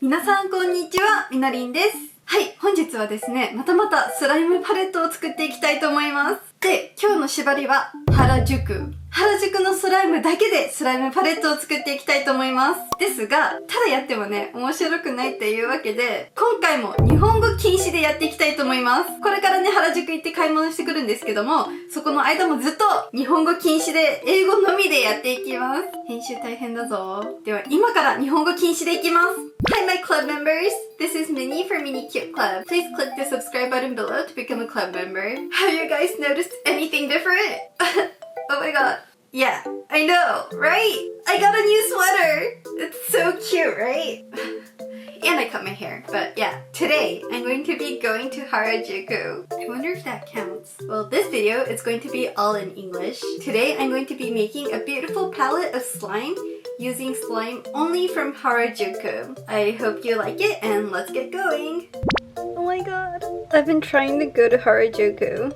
皆さんこんにちは、みのりんです。はい、本日はですね、またスライムパレットを作っていきたいと思います。で、今日の縛りは原宿のスライムだけでスライムパレットを作っていきたいと思います。ですが、ただやってもね、面白くないっていうわけで、今回も日本語禁止でやっていきたいと思います。これからね、原宿行って買い物してくるんですけども、そこの間もずっと日本語禁止で、英語のみでやっていきます。編集大変だぞ。では、今から日本語禁止でいきます。Hi, my club members! This is Minnie for Minnie Cute Club. Please click the subscribe button below to become a club member. Have you guys noticed anything different? Oh my god. Yeah, I know, right? I got a new sweater! It's so cute, right? And I cut my hair. But yeah, today I'm going to be going to Harajuku. I wonder if that counts. Well, this video is going to be all in English. Today I'm going to be making a beautiful palette of slime using slime only from Harajuku. I hope you like it and let's get going. Oh my god, I've been trying to go to Harajuku.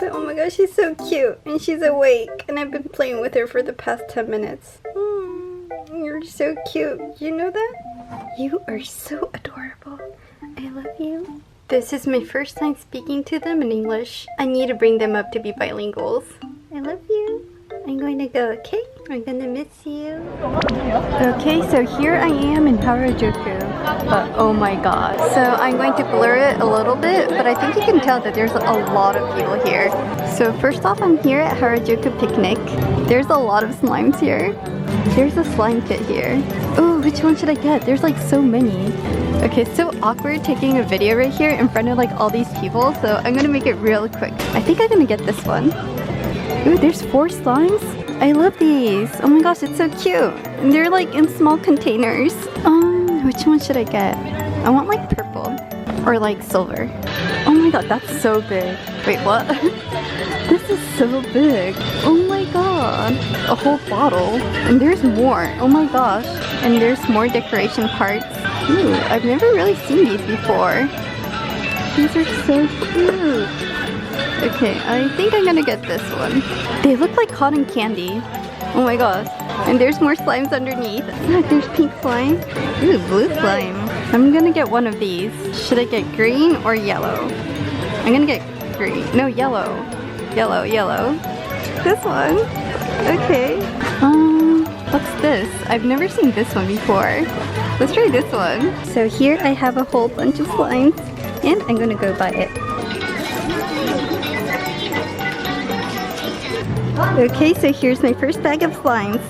But oh my gosh, she's so cute and she's awake and I've been playing with her for the past 10 minutes. You're so cute. You know that? You are so adorable. I love you. This is my first time speaking to them in English. I need to bring them up to be bilinguals. I love you. I'm going to go, okay? I'm gonna miss you. Okay, so here I am in Harajuku. But oh my god. So I'm going to blur it a little bit, but I think you can tell that there's a lot of people here. So first off, I'm here at Harajuku Picnic. There's a lot of slimes here. There's a slime kit here. Oh, which one should I get? There's like so many. Okay, it's so awkward taking a video right here in front of like all these people, so I'm gonna make it real quick. I think I'm gonna get this one. Ooh, there's 4 slimes? I love these. Oh my gosh, it's so cute. And they're like in small containers. Which one should I get? I want like purple or like silver. Oh my god, that's so big. Wait, what? This is so big. Oh my god. A whole bottle. And there's more. Oh my gosh. And there's more decoration parts. Ooh, I've never really seen these before. These are so cute. Okay, I think I'm gonna get this one. They look like cotton candy. Oh my gosh. And there's more slimes underneath. Look, there's pink slime. Ooh, blue slime. I'm gonna get one of these. Should I get green or yellow? I'm gonna get green. No, yellow. Yellow. This one. Okay. What's this? I've never seen this one before. Let's try this one. So here I have a whole bunch of slimes. And I'm gonna go buy it. Okay, so here's my first bag of slimes.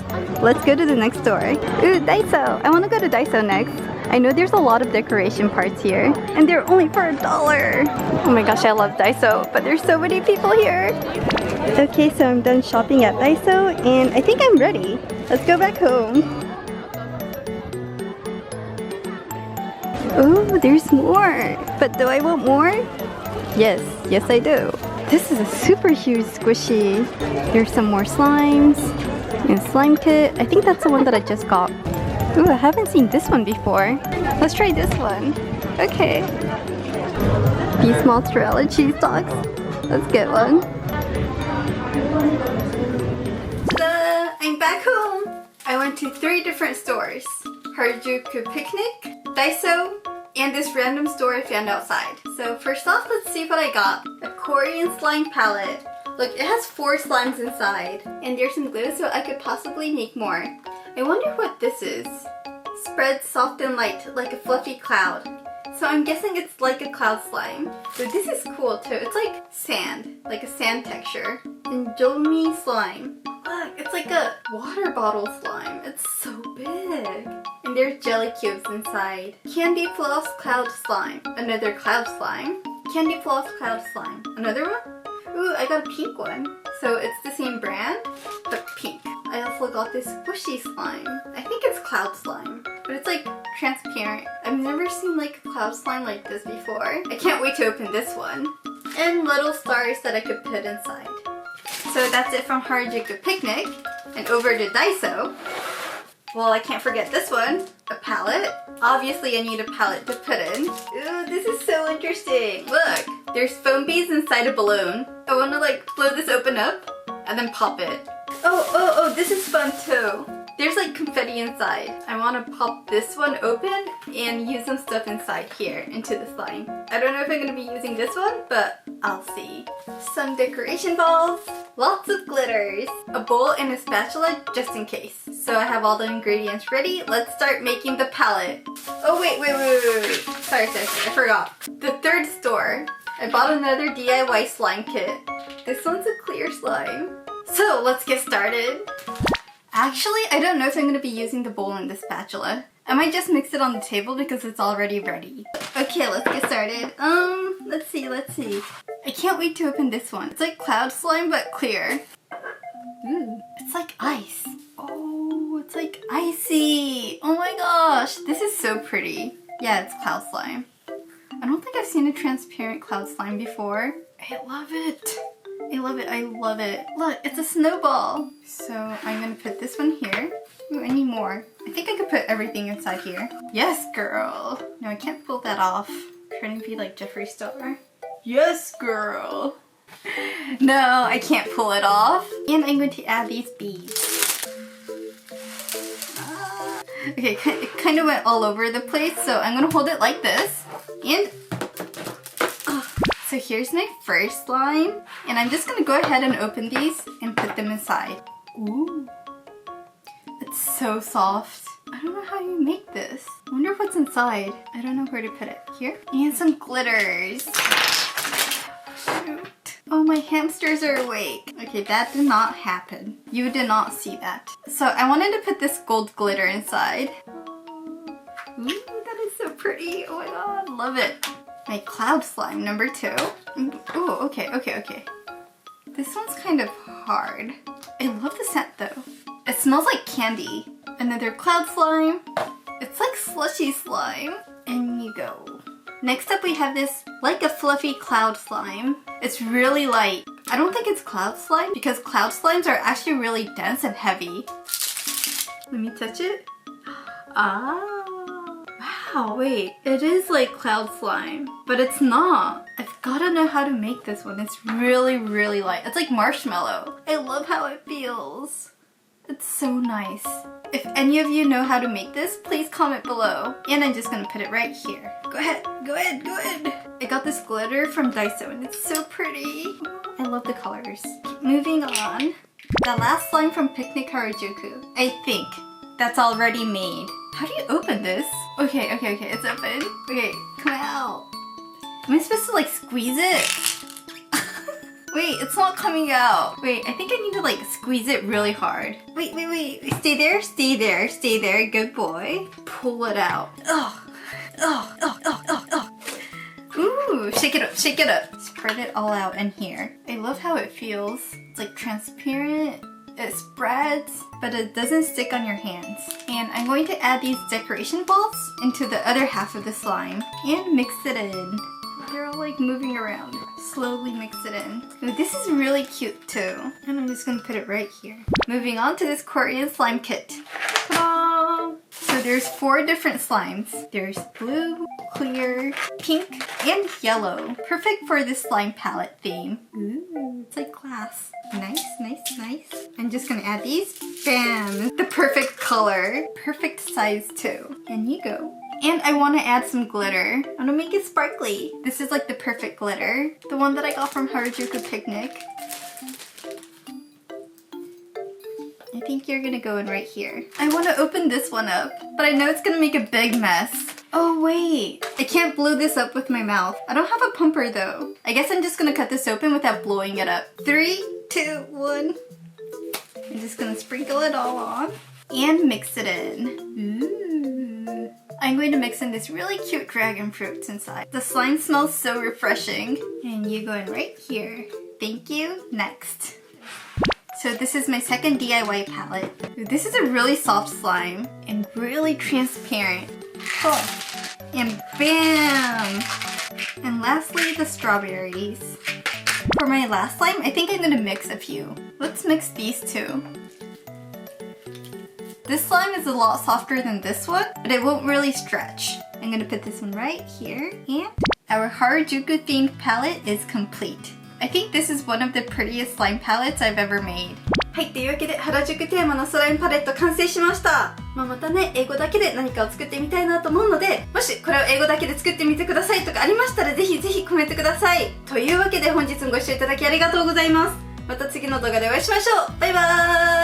Let's go to the next store. Ooh, Daiso! I want to go to Daiso next. I know there's a lot of decoration parts here, and they're only for $1. Oh my gosh, I love Daiso, but there's so many people here. Okay, so I'm done shopping at Daiso, and I think I'm ready. Let's go back home. Oh, there's more. But do I want more? Yes I do. This is a super huge squishy. There's some more slimes and slime kit. I think that's the one that I just got. Ooh, I haven't seen this one before. Let's try this one. Okay. These mozzarella cheese dogs. Let's get one. Ta-da! I'm back home. I went to 3 different stores. Harajuku Picnic, Daiso, and this random store I found outside. So first off, let's see what I got. A Korean slime palette. Look, it has 4 slimes inside. And there's some glue so I could possibly make more. I wonder what this is. Spread soft and light, like a fluffy cloud. So I'm guessing it's like a cloud slime. But this is cool too. It's like sand, like a sand texture. And Jomi slime. Look, it's like a water bottle slime. It's so big. And there's jelly cubes inside. Candy floss cloud slime. Another cloud slime. Candy floss cloud slime. Another one? Ooh, I got a pink one. So it's the same brand, but pink. I also got this squishy slime. I think it's cloud slime, but it's like transparent. I've never seen like a cloud slime like this before. I can't wait to open this one. And little stars that I could put inside. So that's it from Harajuku Picnic. And over to Daiso. Well, I can't forget this one. A palette. Obviously I need a palette to put in. Ooh, this is so interesting. Look, there's foam beads inside a balloon. I want to like blow this open up and then pop it. Oh, this is fun too. There's like confetti inside. I want to pop this one open and use some stuff inside here into the slime. I don't know if I'm going to be using this one, but I'll see. Some decoration balls, lots of glitters, a bowl and a spatula just in case. So I have all the ingredients ready. Let's start making the palette. Oh wait. Sorry, I forgot. The third store. I bought another DIY slime kit. This one's a clear slime. So let's get started. Actually, I don't know if I'm going to be using the bowl and the spatula. I might just mix it on the table because it's already ready. Okay, let's get started. Let's see. I can't wait to open this one. It's like cloud slime but clear. Ooh, it's like ice. Oh, it's like icy. Oh my gosh, this is so pretty. Yeah, it's cloud slime. I don't think I've seen a transparent cloud slime before. I love it. I love it. Look, it's a snowball. So I'm gonna put this one here. Ooh, I need more. I think I could put everything inside here. Yes, girl. No, I can't pull that off. I'm trying to be like Jeffree Star. Yes, girl. No, I can't pull it off. And I'm going to add these beads. Okay, it kind of went all over the place, so I'm gonna hold it like this. And so here's my first slime, and I'm just gonna go ahead and open these and put them inside. Ooh, it's so soft. I don't know how you make this. I wonder what's inside. I don't know where to put it. Here? And some glitters. Shoot. Oh, my hamsters are awake. Okay, that did not happen. You did not see that. So I wanted to put this gold glitter inside. Ooh, that is so pretty. Oh my god, love it. My cloud slime number 2. Oh, okay. This one's kind of hard. I love the scent though. It smells like candy. Another cloud slime. It's like slushy slime. And you go. Next up we have this like a fluffy cloud slime. It's really light. I don't think it's cloud slime because cloud slimes are actually really dense and heavy. Let me touch it. Ah. Wow, wait, it is like cloud slime, but it's not. I've gotta know how to make this one. It's really light. It's like marshmallow. I love how it feels. It's so nice. If any of you know how to make this, please comment below. And I'm just gonna put it right here. Go ahead. I got this glitter from Daiso and it's so pretty. I love the colors. Moving on. The last slime from Picnic Harajuku. I think that's already made. How do you open this? Okay, it's open. Okay, come out. Am I supposed to like squeeze it? Wait, it's not coming out. Wait, I think I need to like squeeze it really hard. Wait. Stay there. Good boy. Pull it out. Ooh, shake it up. Spread it all out in here. I love how it feels. It's like transparent. It spreads, but it doesn't stick on your hands. And I'm going to add these decoration balls into the other half of the slime and mix it in. They're all like moving around. Slowly mix it in. Ooh, this is really cute too. And I'm just gonna put it right here. Moving on to this Korean slime kit. Ta-da! So there's 4 different slimes. There's blue, clear, pink, and yellow. Perfect for this slime palette theme. Ooh, it's like glass. Nice. I'm just gonna add these. Bam! The perfect color. Perfect size too. And you go. And I want to add some glitter. I want to make it sparkly. This is like the perfect glitter. The one that I got from Harajuku Picnic. I think you're gonna go in right here. I want to open this one up, but I know it's gonna make a big mess. Oh wait, I can't blow this up with my mouth. I don't have a pumper though. I guess I'm just gonna cut this open without blowing it up. 3, 2, 1. I'm just gonna sprinkle it all on and mix it in. Ooh. I'm going to mix in this really cute dragon fruits inside. The slime smells so refreshing. And you go in right here. Thank you. Next. So this is my second DIY palette. Ooh, this is a really soft slime and really transparent. Oh. And bam! And lastly, the strawberries. For my last slime, I think I'm gonna mix a few. Let's mix these two. This slime is a lot softer than this one, but it won't really stretch. I'm gonna put this one right here, and our Harajuku themed palette is complete. I think this is one of the prettiest slime palettes I've ever made. はい、というわけで原宿テーマのスライムパレット完成しました。またね、英語だけで何かを作ってみたいなと思うので、もしこれを英語だけで作ってみてくださいとかありましたら、ぜひぜひコメントください。というわけで本日もご視聴いただきありがとうございます。また次の動画でお会いしましょう。バイバ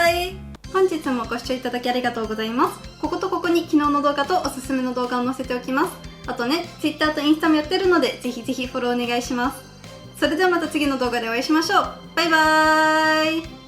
ーイ。本日もご視聴いただきありがとうございます。こことここに昨日の動画とおすすめの動画を載せておきます。あとね、Twitter とインスタもやってるので、ぜひぜひフォローお願いします。それではまた次の動画でお会いしましょう。バイバーイ。